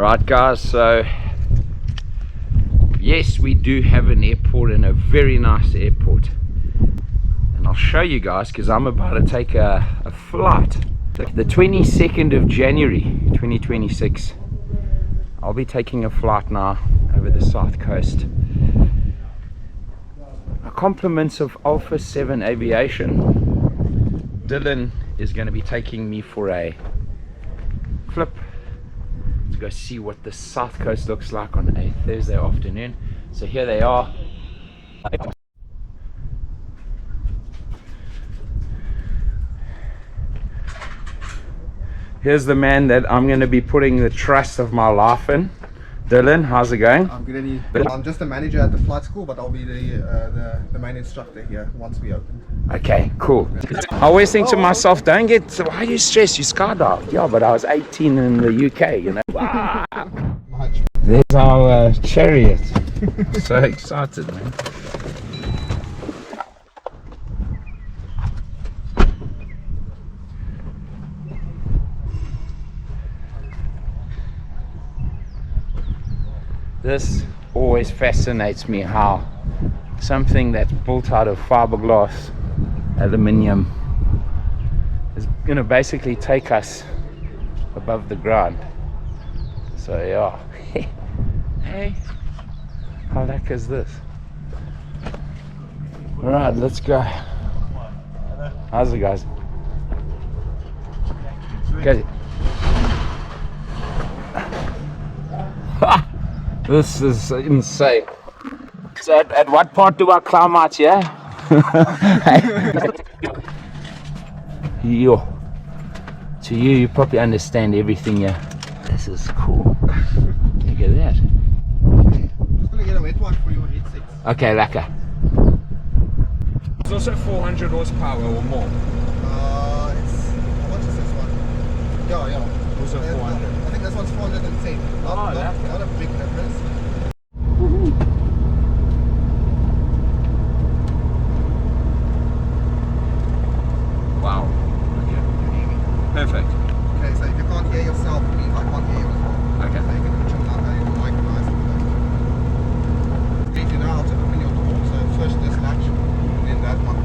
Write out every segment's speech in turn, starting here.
Right guys, so yes, we do have an airport, and a very nice airport, and I'll show you guys because I'm about to take a flight the 22nd of January 2026. I'll be taking a flight now over the South Coast. Compliments of Alpha 7 Aviation. Dillon is going to be taking me for a flip to go see what the South Coast looks like on a Thursday afternoon. So here they are. Here's the man that I'm going to be putting the trust of my life in. Dillon, how's it going? I'm good. I'm just a manager at the flight school, but I'll be the main instructor here once we open. Okay, cool. I always think to myself, don't get, why are you stressed? You skydived. Yeah, but I was 18 in the UK, you know. Wow. There's our chariot. So excited, man. This always fascinates me, how something that's built out of fiberglass, aluminium, is going to basically take us above the ground. So yeah. Hey, how lucky is this? Alright, let's go. How's it, guys? Okay. This is insane. So at what part do I climb out here? Yo. To you probably understand everything here. This is cool. Look at that. I'm just gonna get a wet one for your headset. Okay, lekker. It's also 400 horsepower or more. It's, how much is this one? Yeah. Also 400. I think this one's 410. Not a big difference. Wow. Okay. Perfect. Okay, so if you can't hear yourself, it means I can't hear you as well. Okay. So you can put your mic nice and close. You need to know how to open your door. So first this latch, and then that one.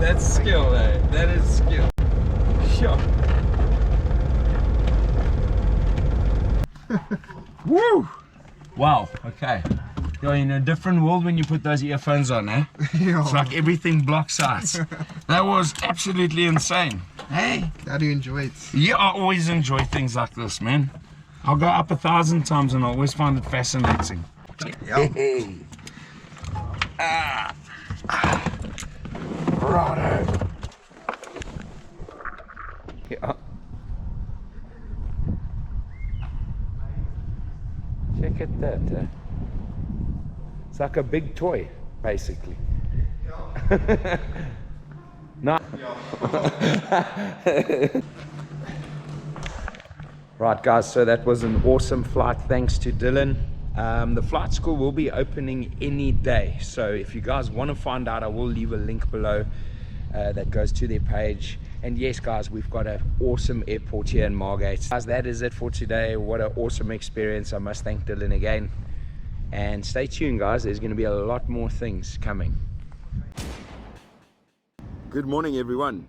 That's skill, eh? That is skill. Sure. Woo! Wow, okay. You're in a different world when you put those earphones on, eh? Yeah. It's like everything blocks out. That was absolutely insane. Hey? How do you enjoy it? Yeah, I always enjoy things like this, man. I'll go up 1,000 times and I always find it fascinating. Yeah. Righto. Yeah. Check at that. It's like a big toy, basically. No. Right, guys, so that was an awesome flight. Thanks to Dillon. The flight school will be opening any day. So if you guys want to find out, I will leave a link below that goes to their page. And yes, guys, we've got an awesome airport here in Margate. Guys, that is it for today. What an awesome experience. I must thank Dillon again. And stay tuned, guys. There's going to be a lot more things coming. Good morning, everyone.